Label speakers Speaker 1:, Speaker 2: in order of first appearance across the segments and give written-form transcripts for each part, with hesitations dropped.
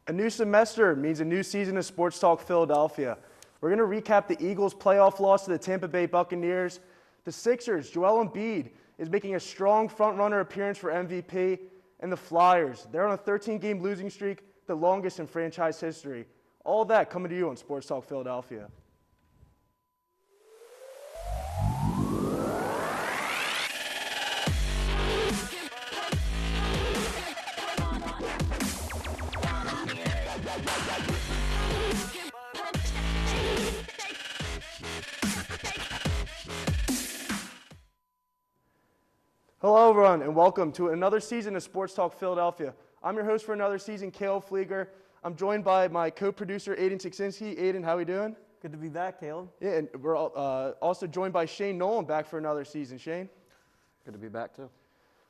Speaker 1: A new semester means a new season of Sports Talk Philadelphia. We're going to recap the Eagles' playoff loss to the Tampa Bay Buccaneers. The Sixers, Joel Embiid, is making a strong front-runner appearance for MVP. And the Flyers, they're on a 13-game losing streak, the longest in franchise history. All that coming to you on Sports Talk Philadelphia. Hello, everyone, and welcome to another season of Sports Talk Philadelphia. I'm your host for another season, Caleb Flieger. I'm joined by my co-producer, Aiden Siksinski. Aiden, how are we doing?
Speaker 2: Good to be back, Caleb.
Speaker 1: Yeah, and we're also joined by Shane Nolan, back for another season. Shane?
Speaker 3: Good to be back, too.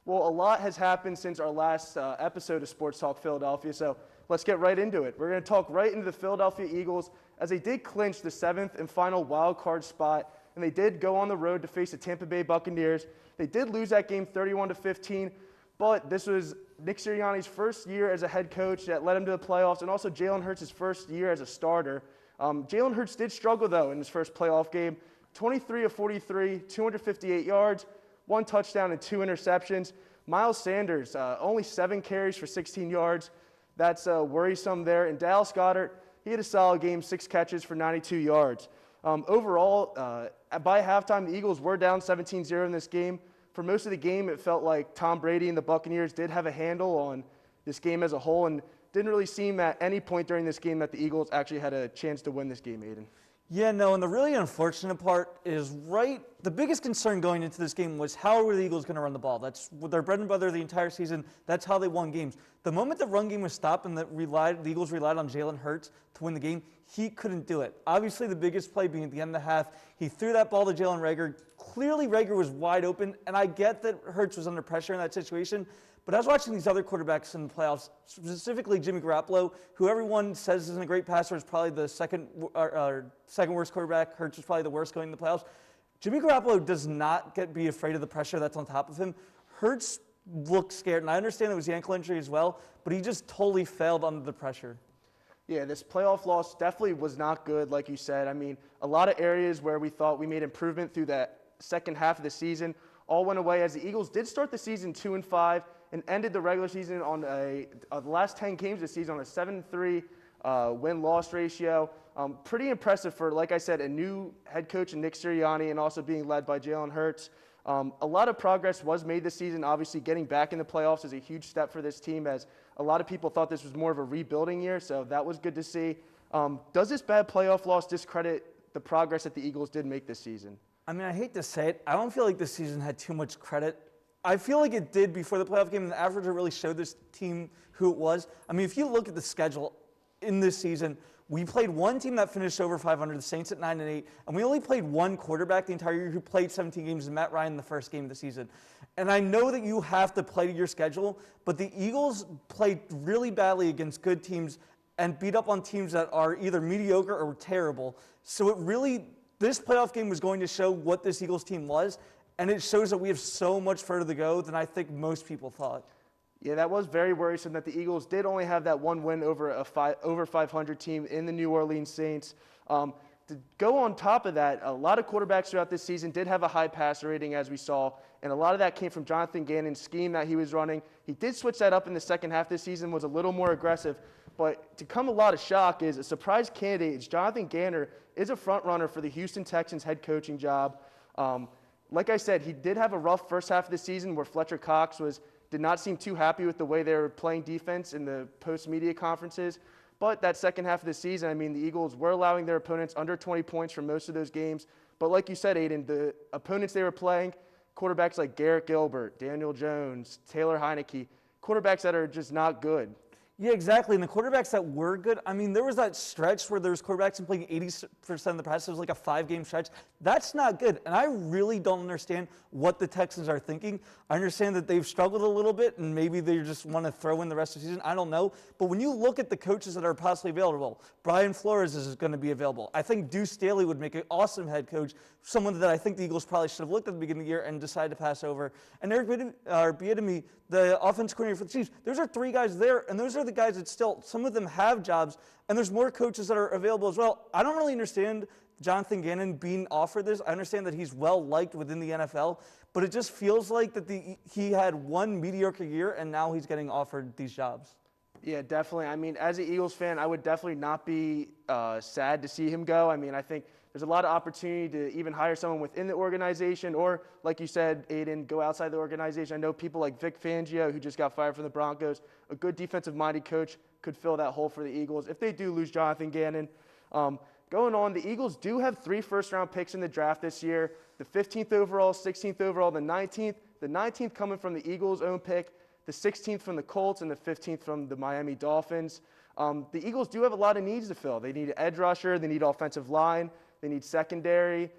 Speaker 1: Well, a lot has happened since our last episode of Sports Talk Philadelphia, so let's get right into it. We're going to talk right into the Philadelphia Eagles, as they did clinch the 7th and final wild card spot, and they did go on the road to face the Tampa Bay Buccaneers. They did lose that game 31-15, but this was Nick Sirianni's first year as a head coach that led him to the playoffs, and also Jalen Hurts' first year as a starter. Jalen Hurts did struggle, though, in his first playoff game. 23 of 43, 258 yards, 1 touchdown and 2 interceptions. Miles Sanders, only 7 carries for 16 yards. That's worrisome there. And Dallas Goedert, he had a solid game, 6 catches for 92 yards. Overall, by halftime, the Eagles were down 17-0 in this game. For most of the game, it felt like Tom Brady and the Buccaneers did have a handle on this game as a whole, and didn't really seem at any point during this game that the Eagles actually had a chance to win this game, Aiden.
Speaker 2: Yeah, no, and the really unfortunate part is the biggest concern going into this game was how were the Eagles going to run the ball? That's their bread and butter the entire season. That's how they won games. The moment the run game was stopped and the Eagles relied on Jalen Hurts to win the game, he couldn't do it. Obviously, the biggest play being at the end of the half, he threw that ball to Jaylen Rager. Clearly, Rager was wide open, and I get that Hurts was under pressure in that situation, but I was watching these other quarterbacks in the playoffs, specifically Jimmy Garoppolo, who everyone says isn't a great passer, is probably the second worst quarterback. Hurts was probably the worst going into the playoffs. Jimmy Garoppolo does not be afraid of the pressure that's on top of him. Hurts looked scared, and I understand it was the ankle injury as well, but he just totally failed under the pressure.
Speaker 1: Yeah, this playoff loss definitely was not good, like you said. I mean, a lot of areas where we thought we made improvement through that second half of the season all went away, as the Eagles did start the season 2-5 and ended the regular season on the last 10 games of the season on a 7-3 win-loss ratio. Pretty impressive for, like I said, a new head coach in Nick Sirianni and also being led by Jalen Hurts. A lot of progress was made this season. Obviously, getting back in the playoffs is a huge step for this team, as a lot of people thought this was more of a rebuilding year, so that was good to see. Does this bad playoff loss discredit the progress that the Eagles did make this season?
Speaker 2: I mean, I hate to say it. I don't feel like this season had too much credit. I feel like it did before the playoff game, and the average really showed this team who it was. I mean, if you look at the schedule in this season, we played one team that finished over 500, the Saints at 9-8, and we only played one quarterback the entire year who played 17 games, and Matt Ryan in the first game of the season. And I know that you have to play to your schedule, but the Eagles played really badly against good teams and beat up on teams that are either mediocre or terrible. So this playoff game was going to show what this Eagles team was, and it shows that we have so much further to go than I think most people thought.
Speaker 1: Yeah, that was very worrisome that the Eagles did only have that one win over over 500 team in the New Orleans Saints. To go on top of that, a lot of quarterbacks throughout this season did have a high passer rating, as we saw, and a lot of that came from Jonathan Gannon's scheme that he was running. He did switch that up in the second half this season, was a little more aggressive, but to come a lot of shock is a surprise candidate is Jonathan Gannon is a front runner for the Houston Texans head coaching job. Like I said, he did have a rough first half of the season where Fletcher Cox did not seem too happy with the way they were playing defense in the post-media conferences. But that second half of the season, I mean, the Eagles were allowing their opponents under 20 points for most of those games. But like you said, Aiden, the opponents they were playing, quarterbacks like Garrett Gilbert, Daniel Jones, Taylor Heineke, quarterbacks that are just not good.
Speaker 2: Yeah, exactly. And the quarterbacks that were good, I mean, there was that stretch where there was quarterbacks playing 80% of the passes. It was like a 5-game stretch. That's not good. And I really don't understand what the Texans are thinking. I understand that they've struggled a little bit, and maybe they just want to throw in the rest of the season. I don't know. But when you look at the coaches that are possibly available, Brian Flores is going to be available. I think Deuce Staley would make an awesome head coach, someone that I think the Eagles probably should have looked at the beginning of the year and decided to pass over. And Eric Bieniemy, the offense coordinator for the Chiefs, those are 3 guys there, and those are the the guys that still, some of them have jobs, and there's more coaches that are available as well. I don't really understand Jonathan Gannon being offered this. I understand that he's well-liked within the NFL, but it just feels like that he had one mediocre year, and now he's getting offered these jobs.
Speaker 1: Yeah, definitely. I mean, as an Eagles fan, I would definitely not be sad to see him go. I mean, I think there's a lot of opportunity to even hire someone within the organization or, like you said, Aiden, go outside the organization. I know people like Vic Fangio, who just got fired from the Broncos, a good defensive-minded coach, could fill that hole for the Eagles if they do lose Jonathan Gannon. Going on, the Eagles do have 3 first-round picks in the draft this year, the 15th overall, 16th overall, the 19th. The 19th coming from the Eagles' own pick, the 16th from the Colts, and the 15th from the Miami Dolphins. The Eagles do have a lot of needs to fill. They need an edge rusher. They need offensive line. They need secondary.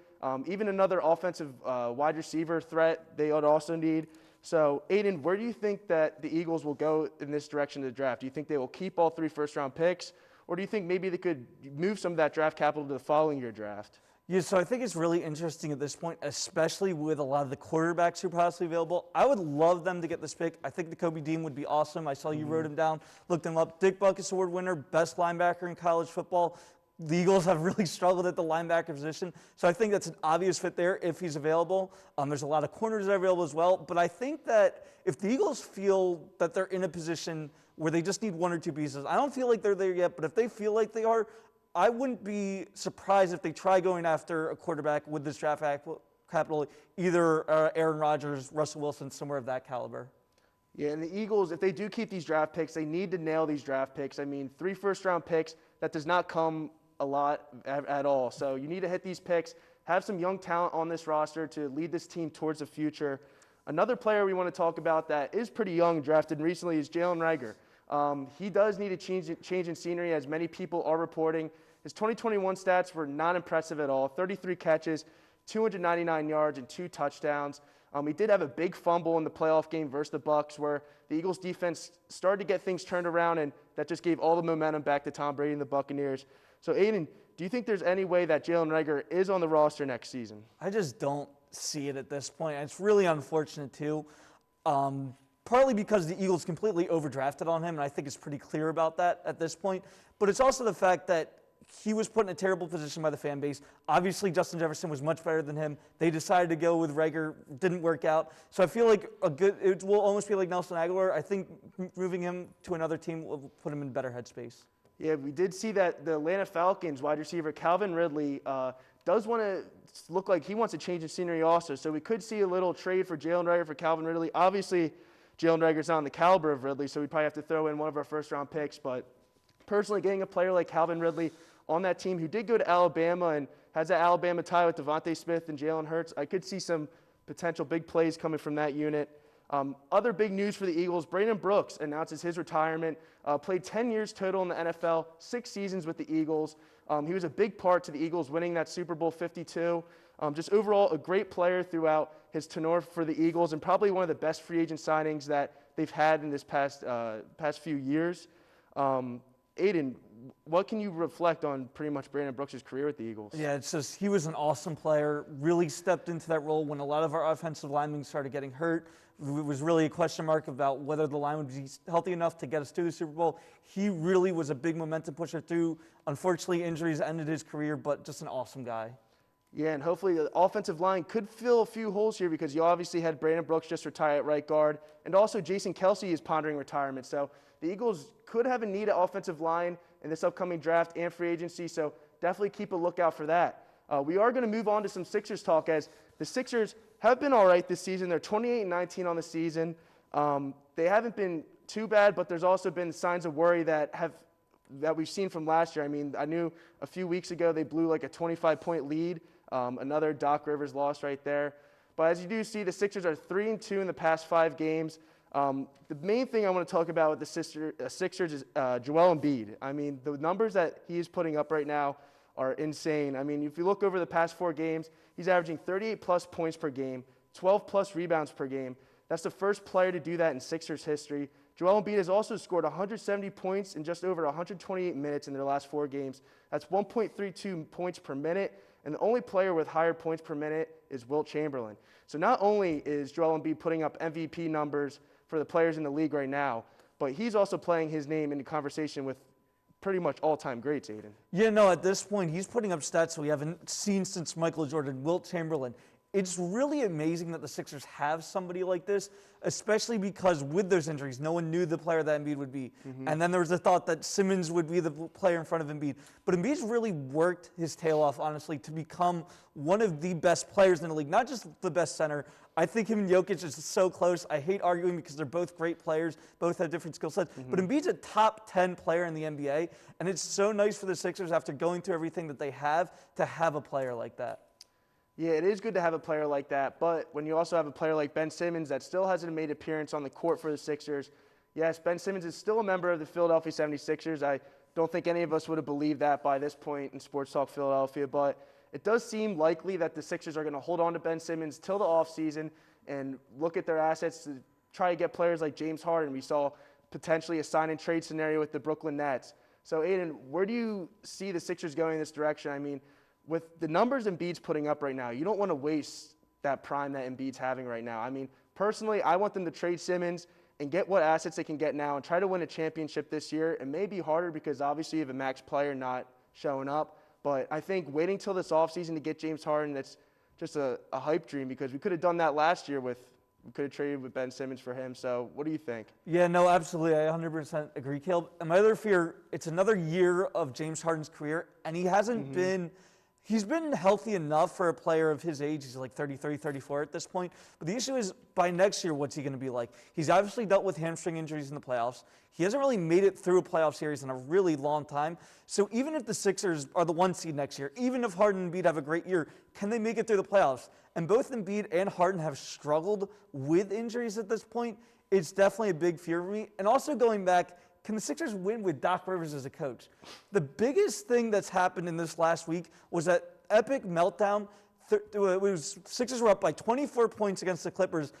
Speaker 1: Even another offensive wide receiver threat they would also need. So, Aiden, where do you think that the Eagles will go in this direction of the draft? Do you think they will keep all 3 first-round picks, or do you think maybe they could move some of that draft capital to the following year draft?
Speaker 2: Yeah, so I think it's really interesting at this point, especially with a lot of the quarterbacks who are possibly available. I would love them to get this pick. I think the Kobe Dean would be awesome. I saw you wrote him down, looked him up. Dick Butkus Award winner, best linebacker in college football. The Eagles have really struggled at the linebacker position, so I think that's an obvious fit there if he's available. There's a lot of corners that are available as well, but I think that if the Eagles feel that they're in a position where they just need 1 or 2 pieces, I don't feel like they're there yet, but if they feel like they are, I wouldn't be surprised if they try going after a quarterback with this draft capital, either Aaron Rodgers, Russell Wilson, somewhere of that caliber.
Speaker 1: Yeah, and the Eagles, if they do keep these draft picks, they need to nail these draft picks. I mean, 3 first-round picks, that does not come a lot at all. So you need to hit these picks, have some young talent on this roster to lead this team towards the future. Another player we want to talk about that is pretty young, drafted recently, is Jaylen Rager. He does need a change in scenery, as many people are reporting. His 2021 stats were not impressive at all. 33 catches, 299 yards, and 2 touchdowns. He did have a big fumble in the playoff game versus the Bucs, where the Eagles defense started to get things turned around, and that just gave all the momentum back to Tom Brady and the Buccaneers. So, Aiden, do you think there's any way that Jaylen Rager is on the roster next season?
Speaker 2: I just don't see it at this point. It's really unfortunate, too. Partly because the Eagles completely overdrafted on him, and I think it's pretty clear about that at this point. But it's also the fact that he was put in a terrible position by the fan base. Obviously, Justin Jefferson was much better than him. They decided to go with Rager. Didn't work out. So I feel like it will almost be like Nelson Aguilar. I think moving him to another team will put him in better headspace.
Speaker 1: Yeah, we did see that the Atlanta Falcons wide receiver Calvin Ridley does want to look like he wants to change the scenery also. So we could see a little trade for Jaylen Rager for Calvin Ridley. Obviously, Jaylen Rager's not on the caliber of Ridley, so we'd probably have to throw in one of our first-round picks. But personally, getting a player like Calvin Ridley on that team who did go to Alabama and has that Alabama tie with Devontae Smith and Jalen Hurts, I could see some potential big plays coming from that unit. Other big news for the Eagles, Brandon Brooks announces his retirement, played 10 years total in the NFL, 6 seasons with the Eagles. He was a big part to the Eagles winning that Super Bowl 52. Just overall, a great player throughout his tenure for the Eagles and probably one of the best free agent signings that they've had in this past few years. Aiden, what can you reflect on pretty much Brandon Brooks' career with the Eagles?
Speaker 2: Yeah, it's just he was an awesome player, really stepped into that role when a lot of our offensive linemen started getting hurt. It was really a question mark about whether the line would be healthy enough to get us to the Super Bowl. He really was a big momentum pusher through. Unfortunately, injuries ended his career, but just an awesome guy.
Speaker 1: Yeah, and hopefully the offensive line could fill a few holes here because you obviously had Brandon Brooks just retire at right guard, and also Jason Kelce is pondering retirement. So the Eagles could have a need at offensive line in this upcoming draft and free agency, so definitely keep a lookout for that. We are going to move on to some Sixers talk, as the Sixers have been all right this season. They're 28-19 on the season. They haven't been too bad, but there's also been signs of worry that we've seen from last year. I mean, I knew a few weeks ago they blew like a 25-point lead. Another Doc Rivers loss right there. But as you do see, the Sixers are 3-2 in the past 5 games. The main thing I want to talk about with the Sixers is Joel Embiid. I mean, the numbers that he is putting up right now are insane. I mean, if you look over the past 4 games, he's averaging 38-plus points per game, 12-plus rebounds per game. That's the first player to do that in Sixers history. Joel Embiid has also scored 170 points in just over 128 minutes in their last 4 games. That's 1.32 points per minute. And the only player with higher points per minute is Wilt Chamberlain. So not only is Joel Embiid putting up MVP numbers for the players in the league right now, but he's also playing his name in the conversation with pretty much all-time greats, Aiden.
Speaker 2: Yeah, no, at this point, he's putting up stats we haven't seen since Michael Jordan, Wilt Chamberlain. It's really amazing that the Sixers have somebody like this, especially because with those injuries, no one knew the player that Embiid would be. And then there was a thought that Simmons would be the player in front of Embiid. But Embiid's really worked his tail off, honestly, to become one of the best players in the league, not just the best center. I think him and Jokic is so close. I hate arguing because they're both great players, both have different skill sets. But Embiid's a top 10 player in the NBA, and it's so nice for the Sixers after going through everything that they have to have a player like that.
Speaker 1: Yeah, it is good to have a player like that, but when you also have a player like Ben Simmons that still hasn't made an appearance on the court for the Sixers, yes, Ben Simmons is still a member of the Philadelphia 76ers. I don't think any of us would have believed that by this point in Sports Talk Philadelphia, but it does seem likely that the Sixers are going to hold on to Ben Simmons till the offseason and look at their assets to try to get players like James Harden. We saw potentially a sign-and-trade scenario with the Brooklyn Nets. So, Aiden, where do you see the Sixers going in this direction? I mean, with the numbers Embiid's putting up right now, you don't want to waste that prime that Embiid's having right now. I mean, personally, I want them to trade Simmons and get what assets they can get now and try to win a championship this year. It may be harder because obviously you have a max player not showing up, but I think waiting till this offseason to get James Harden, that's just a hype dream because we could have done that last year we could have traded with Ben Simmons for him. So what do you think?
Speaker 2: Yeah, no, absolutely. I 100% agree, Caleb. And my other fear, it's another year of James Harden's career, and he hasn't been – he's been healthy enough for a player of his age. He's like 33, 34 at this point. But the issue is, by next year, what's he going to be like? He's obviously dealt with hamstring injuries in the playoffs. He hasn't really made it through a playoff series in a really long time. So even if the Sixers are the 1 seed next year, even if Harden and Embiid have a great year, can they make it through the playoffs? And both Embiid and Harden have struggled with injuries at this point. It's definitely a big fear for me. And also going back, can the Sixers win with Doc Rivers as a coach? The biggest thing that's happened in this last week was that epic meltdown. Sixers were up by 24 points against the Clippers,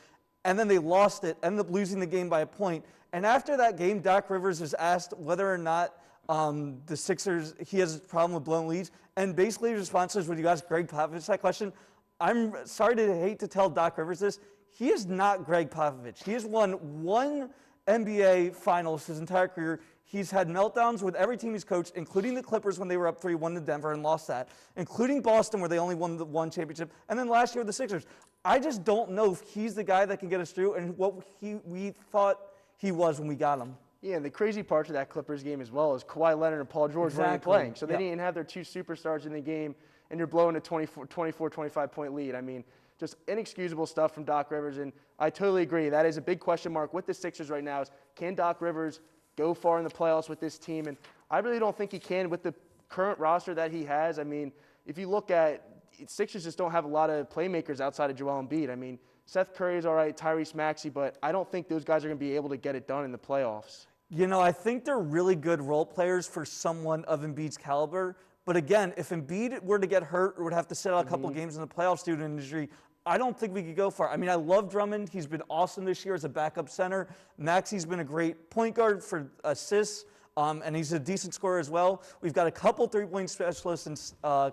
Speaker 2: and then they lost it, ended up losing the game by a point. And after that game, Doc Rivers was asked whether or not the Sixers, he has a problem with blown leads. And basically his response was, would you ask Greg Popovich that question? I'm sorry to hate to tell Doc Rivers this. He is not Greg Popovich. He has won one NBA Finals his entire career. He's had meltdowns with every team he's coached, including the Clippers when they were up 3-1 to Denver and lost that, including Boston where they only won the one championship, and then last year with the Sixers. I just don't know if he's the guy that can get us through and what we thought he was when we got him.
Speaker 1: Yeah, and the crazy part of that Clippers game as well is Kawhi Leonard and Paul George weren't playing. So they didn't have their two superstars in the game, and you're blowing a 24, 25-point lead. I mean, just inexcusable stuff from Doc Rivers, and I totally agree. That is a big question mark with the Sixers right now is can Doc Rivers go far in the playoffs with this team? And I really don't think he can with the current roster that he has. I mean, if you look at Sixers just don't have a lot of playmakers outside of Joel Embiid. I mean, Seth Curry is all right, Tyrese Maxey, but I don't think those guys are going to be able to get it done in the playoffs.
Speaker 2: You know, I think they're really good role players for someone of Embiid's caliber. But again, if Embiid were to get hurt or would have to sit out a couple games in the playoffs due to an injury, I don't think we could go far. I mean, I love Drummond. He's been awesome this year as a backup center. Maxey's been a great point guard for assists, and he's a decent scorer as well. We've got a couple three-point specialists in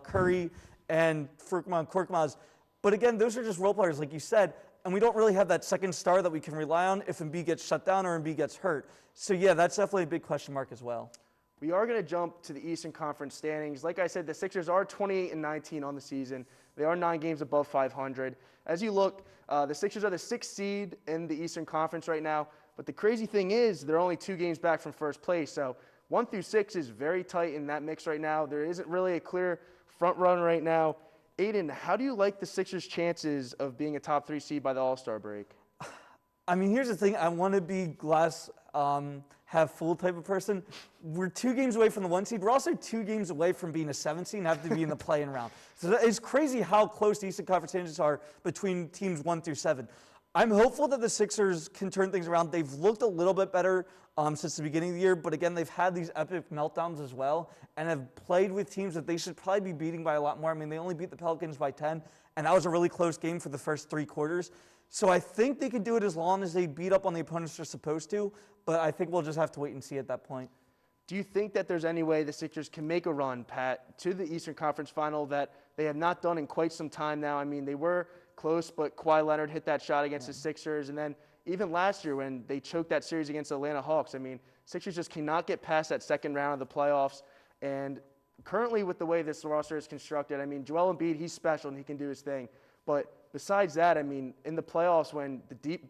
Speaker 2: Curry and Korkmaz. But again, those are just role players, like you said, and we don't really have that second star that we can rely on if Embiid gets shut down or Embiid gets hurt. So, yeah, that's definitely a big question mark as well.
Speaker 1: We are going to jump to the Eastern Conference standings. Like I said, the Sixers are 28-19 on the season. They are 9 games above 500. As you look, the Sixers are the 6th seed in the Eastern Conference right now. But the crazy thing is they're only 2 games back from first place. So 1 through 6 is very tight in that mix right now. There isn't really a clear front run right now. Aiden, how do you like the Sixers' chances of being a top 3 seed by the All-Star break?
Speaker 2: I mean, here's the thing. I want to be glass half full type of person. We're 2 games away from the 1 seed. We're also 2 games away from being a 7 seed and have to be in the play-in round. So it's crazy how close the Eastern Conference standings are between teams 1 through 7. I'm hopeful that the Sixers can turn things around. They've looked a little bit better since the beginning of the year, but again, they've had these epic meltdowns as well and have played with teams that they should probably be beating by a lot more. I mean, they only beat the Pelicans by 10, and that was a really close game for the first 3 quarters. So I think they can do it as long as they beat up on the opponents they're supposed to, but I think we'll just have to wait and see at that point.
Speaker 1: Do you think that there's any way the Sixers can make a run, Pat, to the Eastern Conference Final that they have not done in quite some time now? I mean, they were close, but Kawhi Leonard hit that shot against the Sixers, and then even last year when they choked that series against the Atlanta Hawks, I mean, Sixers just cannot get past that second round of the playoffs. And currently with the way this roster is constructed, I mean, Joel Embiid, he's special and he can do his thing. But besides that, I mean, in the playoffs when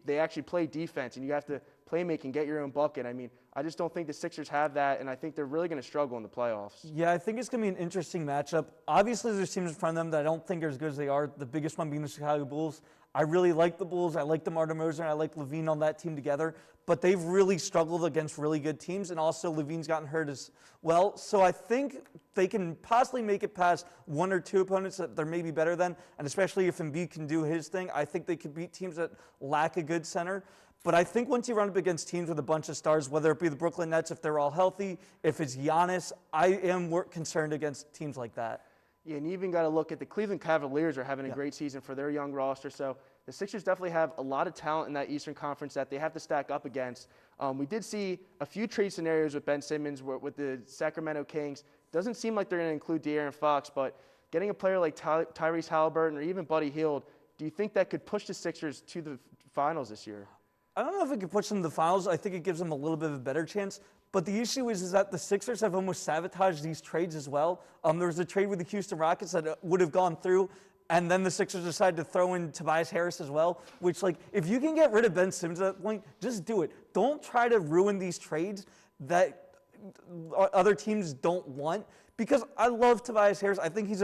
Speaker 1: they actually play defense and you have to play make and get your own bucket, I mean, I just don't think the Sixers have that, and I think they're really going to struggle in the playoffs.
Speaker 2: Yeah, I think it's going to be an interesting matchup. Obviously, there's teams in front of them that I don't think are as good as they are, the biggest one being the Chicago Bulls. I really like the Bulls. I like DeMar DeRozan. I like Levine on that team together. But they've really struggled against really good teams, and also Levine's gotten hurt as well. So I think they can possibly make it past one or two opponents that they're maybe better than, and especially if Embiid can do his thing, I think they could beat teams that lack a good center. But I think once you run up against teams with a bunch of stars, whether it be the Brooklyn Nets, if they're all healthy, if it's Giannis, I am concerned against teams like that.
Speaker 1: Yeah, and you even got to look at the Cleveland Cavaliers are having a great season for their young roster. So the Sixers definitely have a lot of talent in that Eastern Conference that they have to stack up against. We did see a few trade scenarios with Ben Simmons with the Sacramento Kings. Doesn't seem like they're going to include De'Aaron Fox, but getting a player like Tyrese Halliburton or even Buddy Hield, do you think that could push the Sixers to the finals this year?
Speaker 2: I don't know if it could push them to the finals. I think it gives them a little bit of a better chance. But the issue is that the Sixers have almost sabotaged these trades as well. There was a trade with the Houston Rockets that would have gone through, and then the Sixers decided to throw in Tobias Harris as well, which, like, if you can get rid of Ben Simmons at that point, just do it. Don't try to ruin these trades that other teams don't want. Because I love Tobias Harris. I think he's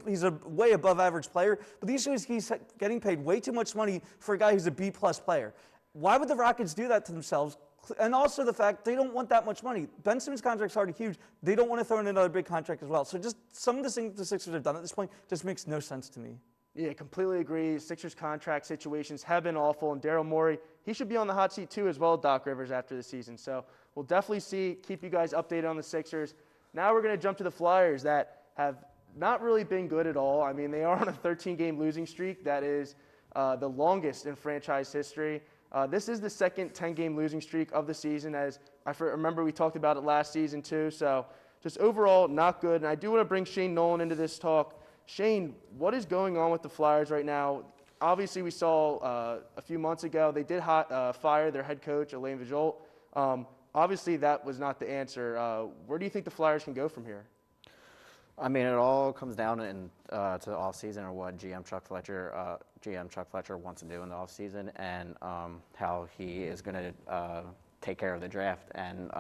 Speaker 2: he's a way above average player. But the issue is he's getting paid way too much money for a guy who's a B-plus player. Why would the Rockets do that to themselves? And also the fact they don't want that much money. Ben Simmons' contract's already huge. They don't want to throw in another big contract as well. So just some of the things the Sixers have done at this point just makes no sense to me.
Speaker 1: Yeah, completely agree. Sixers contract situations have been awful. And Daryl Morey, he should be on the hot seat too as well as Doc Rivers after the season. So we'll definitely keep you guys updated on the Sixers. Now we're going to jump to the Flyers that have not really been good at all. I mean, they are on a 13-game losing streak. That is the longest in franchise history. This is the second 10-game losing streak of the season, as I remember we talked about it last season too. So just overall, not good. And I do want to bring Shane Nolan into this talk. Shane, what is going on with the Flyers right now? Obviously, we saw a few months ago they did fire their head coach, Alain Vigneault. Obviously, that was not the answer. Where do you think the Flyers can go from here?
Speaker 3: I mean, it all comes down to the offseason or what GM Chuck Fletcher wants to do in the offseason and how he is going to take care of the draft and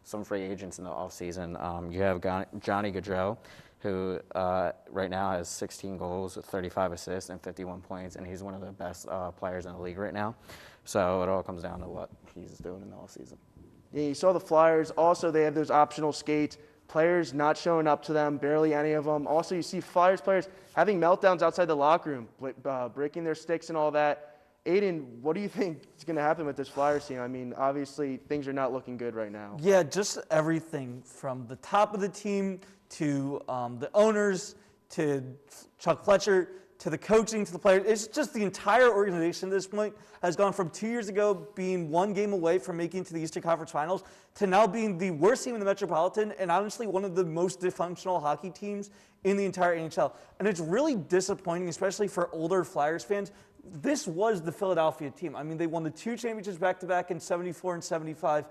Speaker 3: some free agents in the offseason. You have Johnny Gaudreau, who right now has 16 goals, 35 assists, and 51 points, and he's one of the best players in the league right now. So it all comes down to what he's doing in the offseason.
Speaker 1: Yeah, you saw the Flyers. Also, they have those optional skates. Players not showing up to them, barely any of them. Also, you see Flyers players having meltdowns outside the locker room, breaking their sticks and all that. Aiden, what do you think is going to happen with this Flyers team? I mean, obviously, things are not looking good right now.
Speaker 2: Yeah, just everything from the top of the team to the owners to Chuck Fletcher to the coaching to the players. It's just the entire organization at this point has gone from 2 years ago being one game away from making it to the Eastern Conference Finals to now being the worst team in the Metropolitan and honestly one of the most dysfunctional hockey teams in the entire NHL. And it's really disappointing, especially for older Flyers fans. This was the Philadelphia team. I mean, they won the 2 championships back-to-back in 74 and 75.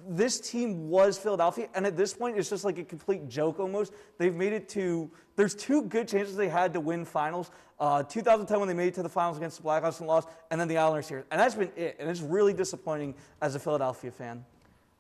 Speaker 2: This team was Philadelphia, and at this point, it's just like a complete joke almost. They've made it to – there's 2 good chances they had to win finals. 2010 when they made it to the finals against the Blackhawks and lost, and then the Islanders here. And that's been it, and it's really disappointing as a Philadelphia fan.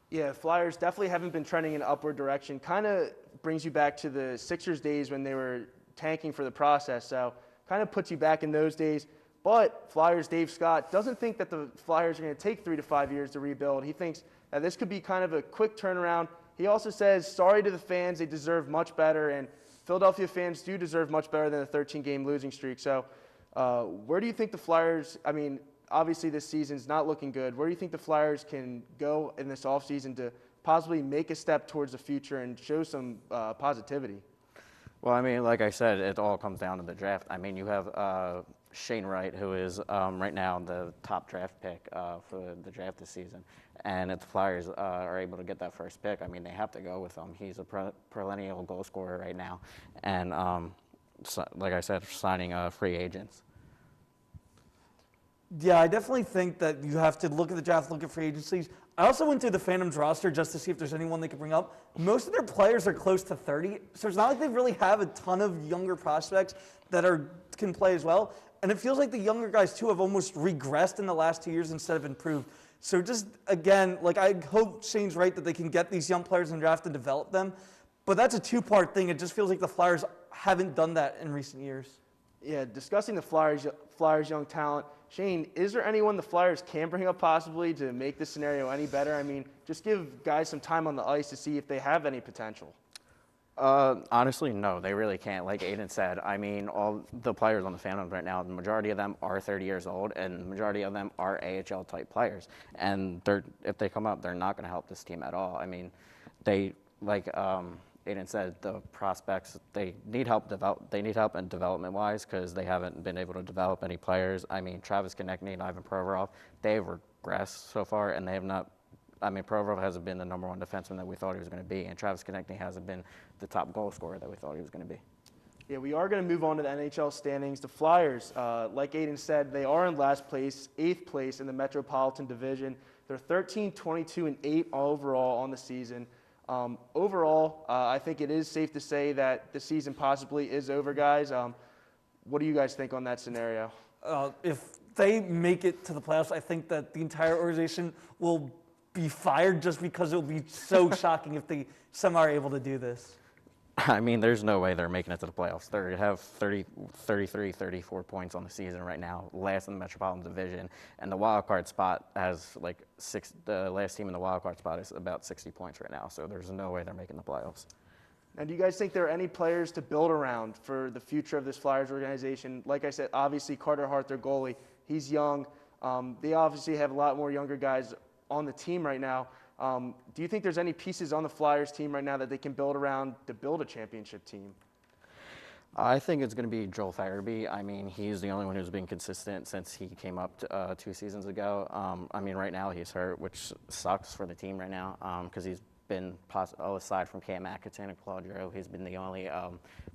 Speaker 1: Yeah, Flyers definitely haven't been trending in an upward direction. Kind of brings you back to the Sixers days when they were tanking for the process, so kind of puts you back in those days. But Flyers' Dave Scott doesn't think that the Flyers are going to take 3 to 5 years to rebuild. He thinks that this could be kind of a quick turnaround. He also says, sorry to the fans, they deserve much better, and Philadelphia fans do deserve much better than a 13-game losing streak. So where do you think the Flyers, I mean, obviously this season's not looking good. Where do you think the Flyers can go in this offseason to possibly make a step towards the future and show some positivity?
Speaker 3: Well, I mean, like I said, it all comes down to the draft. I mean, you have Shane Wright, who is right now the top draft pick for the draft this season. And if the Flyers are able to get that first pick, I mean, they have to go with him. He's a perennial goal scorer right now. And like I said, signing free agents.
Speaker 2: Yeah, I definitely think that you have to look at the draft, look at free agencies. I also went through the Phantoms roster just to see if there's anyone they could bring up. Most of their players are close to 30, so it's not like they really have a ton of younger prospects that can play as well. And it feels like the younger guys, too, have almost regressed in the last 2 years instead of improved. So just, again, like I hope Shane's right that they can get these young players in the draft and develop them. But that's a two-part thing. It just feels like the Flyers haven't done that in recent years.
Speaker 1: Yeah, discussing the Flyers' young talent, Shane, is there anyone the Flyers can bring up possibly to make this scenario any better? I mean, just give guys some time on the ice to see if they have any potential.
Speaker 3: Honestly, no, they really can't. Like Aiden said, I mean, all the players on the Phantoms right now, the majority of them are 30 years old, and the majority of them are AHL-type players. And if they come up, they're not going to help this team at all. I mean, Aiden said, the prospects, they need help in development-wise because they haven't been able to develop any players. I mean, Travis Konechny and Ivan Provorov, they've regressed so far, and they have not. I mean, Provorov hasn't been the number one defenseman that we thought he was going to be, and Travis Konechny hasn't been the top goal scorer that we thought he was going to be.
Speaker 1: Yeah, we are going to move on to the NHL standings. The Flyers, like Aiden said, they are in last place, 8th place in the Metropolitan Division. They're 13, 22, and 8 overall on the season. Overall, I think it is safe to say that the season possibly is over, guys. What do you guys think on that scenario?
Speaker 2: If they make it to the playoffs, I think that the entire organization will be fired just because it will be so shocking if they somehow are able to do this.
Speaker 3: I mean, there's no way they're making it to the playoffs. They have 33, 34 points on the season right now, last in the Metropolitan Division. And the wild card spot has the last team in the wild card spot is about 60 points right now. So there's no way they're making the playoffs.
Speaker 1: Now, do you guys think there are any players to build around for the future of this Flyers organization? Like I said, obviously Carter Hart, their goalie, he's young. They obviously have a lot more younger guys on the team right now. Do you think there's any pieces on the Flyers team right now that they can build around to build a championship team?
Speaker 3: I think it's going to be Joel Farabee. I mean, he's the only one who's been consistent since he came up 2 seasons ago. I mean, right now he's hurt, which sucks for the team right now because he's been, aside from Cam Atkinson and Claude Giroux, he's been the only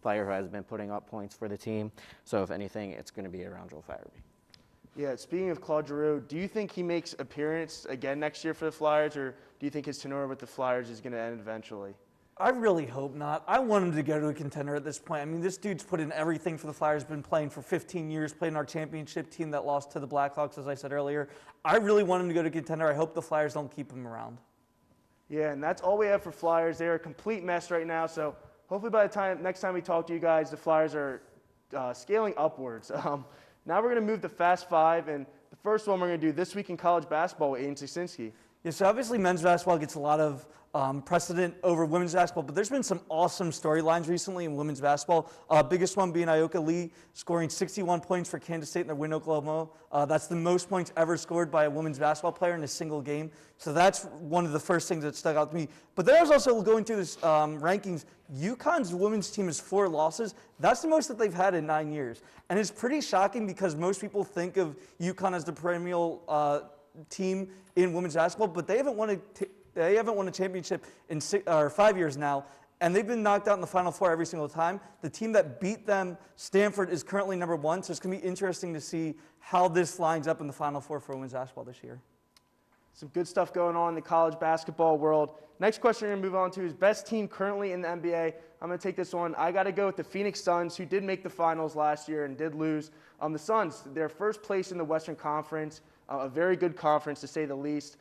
Speaker 3: player who has been putting up points for the team. So if anything, it's going to be around Joel Farabee.
Speaker 1: Yeah, speaking of Claude Giroux, do you think he makes appearance again next year for the Flyers, or do you think his tenure with the Flyers is going to end eventually?
Speaker 2: I really hope not. I want him to go to a contender at this point. I mean, this dude's put in everything for the Flyers, been playing for 15 years, played in our championship team that lost to the Blackhawks, as I said earlier. I really want him to go to contender. I hope the Flyers don't keep him around. Yeah,
Speaker 1: and that's all we have for Flyers. They're a complete mess right now, so hopefully by the next time we talk to you guys, the Flyers are scaling upwards. Now we're going to move to Fast Five, and the first one we're going to do this week in college basketball with Aiden Sasinski.
Speaker 2: Yeah, so obviously men's basketball gets a lot of precedent over women's basketball, but there's been some awesome storylines recently in women's basketball. Biggest one being Ioka Lee scoring 61 points for Kansas State in their win Oklahoma. That's the most points ever scored by a women's basketball player in a single game. So that's one of the first things that stuck out to me. But then I was also going through this rankings. UConn's women's team is 4 losses. That's the most that they've had in 9 years. And it's pretty shocking because most people think of UConn as the perennial team in women's basketball, but they haven't won a championship in 5 years now, and they've been knocked out in the Final Four every single time. The team that beat them, Stanford, is currently number 1, so it's going to be interesting to see how this lines up in the Final Four for women's basketball this year.
Speaker 1: Some good stuff going on in the college basketball world. Next question we're going to move on to is best team currently in the NBA. I'm going to take this one. I got to go with the Phoenix Suns, who did make the finals last year and did lose. The Suns, they're first place in the Western Conference, a very good conference to say the least.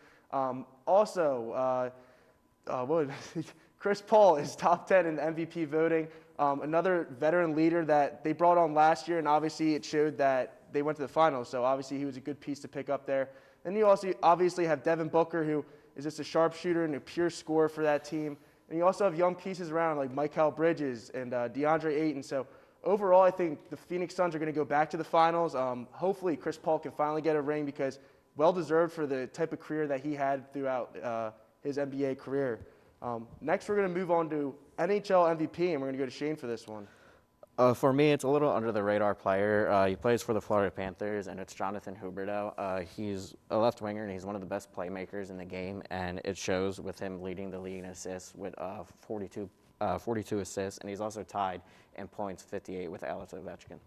Speaker 1: Chris Paul is top 10 in the MVP voting. Another veteran leader that they brought on last year, and obviously it showed that they went to the finals. So obviously he was a good piece to pick up there. Then you also obviously have Devin Booker, who is just a sharpshooter and a pure scorer for that team. And you also have young pieces around like Mikal Bridges and DeAndre Ayton. So overall, I think the Phoenix Suns are going to go back to the finals. Hopefully Chris Paul can finally get a ring because well-deserved for the type of career that he had throughout his NBA career. Next, we're going to move on to NHL MVP, and we're going to go to Shane for this one.
Speaker 3: For me, it's a little under-the-radar player. He plays for the Florida Panthers, and it's Jonathan Huberto. He's a left winger, and he's one of the best playmakers in the game, and it shows with him leading the league in assists with 42 assists, and he's also tied in points 58 with Alex Ovechkin.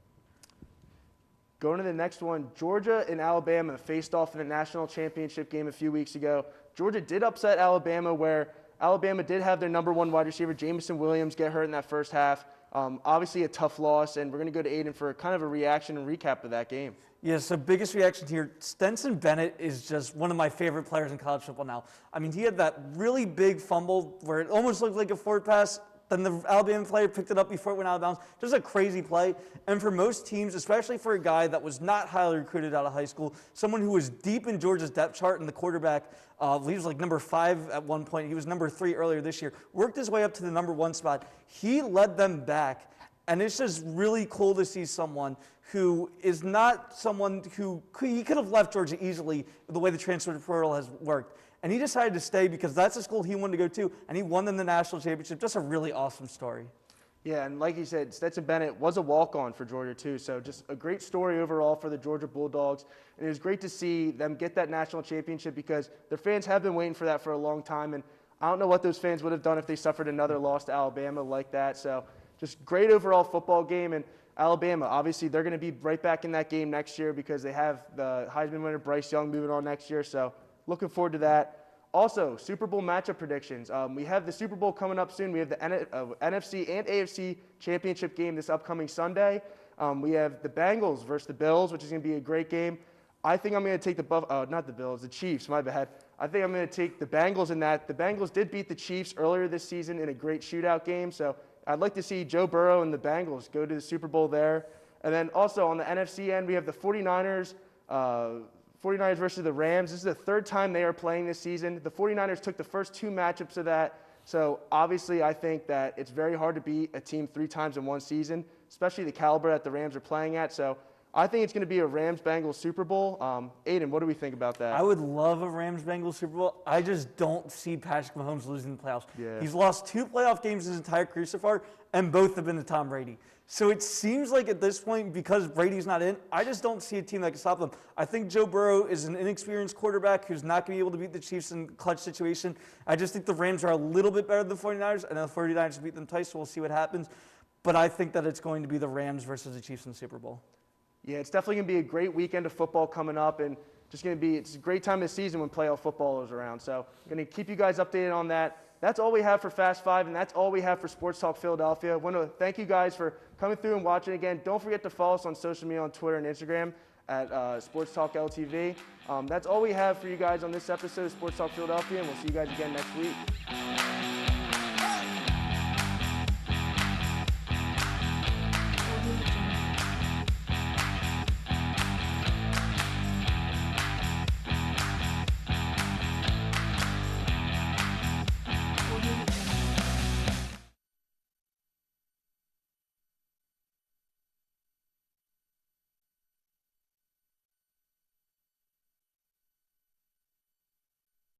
Speaker 1: Going to the next one, Georgia and Alabama faced off in the national championship game a few weeks ago. Georgia did upset Alabama, where Alabama did have their number one wide receiver, Jamison Williams, get hurt in that first half. Obviously a tough loss, and we're going to go to Aiden for kind of a reaction and recap of that game.
Speaker 2: Yeah, so biggest reaction here, Stetson Bennett is just one of my favorite players in college football now. I mean, he had that really big fumble where it almost looked like a forward pass. Then the Alabama player picked it up before it went out of bounds. Just a crazy play. And for most teams, especially for a guy that was not highly recruited out of high school, someone who was deep in Georgia's depth chart and the quarterback, he was like number 5 at one point. He was number 3 earlier this year. Worked his way up to the number 1 spot. He led them back. And it's just really cool to see someone who is not someone who he could have left Georgia easily the way the transfer portal has worked. And he decided to stay because that's the school he wanted to go to, and he won them the national championship. Just a really awesome story.
Speaker 1: Yeah, and like you said, Stetson Bennett was a walk-on for Georgia too, so just a great story overall for the Georgia Bulldogs. And it was great to see them get that national championship because their fans have been waiting for that for a long time, and I don't know what those fans would have done if they suffered another loss to Alabama like that. So just great overall football game, and Alabama, obviously they're going to be right back in that game next year because they have the Heisman winner Bryce Young moving on next year, so looking forward to that. Also, Super Bowl matchup predictions. We have the Super Bowl coming up soon. We have the NFC and AFC championship game this upcoming Sunday. We have the Bangles versus the Bills, which is going to be a great game. I think I'm going to take the Chiefs, my bad. I think I'm going to take the Bengals in that. The Bengals did beat the Chiefs earlier this season in a great shootout game, so I'd like to see Joe Burrow and the Bengals go to the Super Bowl there. And then also on the NFC end, we have the 49ers. 49ers versus the Rams. This is the 3rd time they are playing this season. The 49ers took the first 2 matchups of that. So obviously I think that it's very hard to beat a team 3 times in one season, especially the caliber that the Rams are playing at. So I think it's going to be a Rams-Bengals Super Bowl. Aiden, what do we think about that?
Speaker 2: I would love a Rams-Bengals Super Bowl. I just don't see Patrick Mahomes losing the playoffs.
Speaker 1: Yeah.
Speaker 2: He's lost 2 playoff games his entire career so far, and both have been to Tom Brady. So it seems like at this point, because Brady's not in, I just don't see a team that can stop them. I think Joe Burrow is an inexperienced quarterback who's not going to be able to beat the Chiefs in clutch situation. I just think the Rams are a little bit better than the 49ers, and the 49ers beat them twice, so we'll see what happens. But I think that it's going to be the Rams versus the Chiefs in the Super Bowl.
Speaker 1: Yeah, it's definitely going to be a great weekend of football coming up, and it's a great time of the season when playoff football is around. So I'm going to keep you guys updated on that. That's all we have for Fast 5, and that's all we have for Sports Talk Philadelphia. I want to thank you guys for coming through and watching again. Don't forget to follow us on social media on Twitter and Instagram at Sports Talk LTV. That's all we have for you guys on this episode of Sports Talk Philadelphia, and we'll see you guys again next week.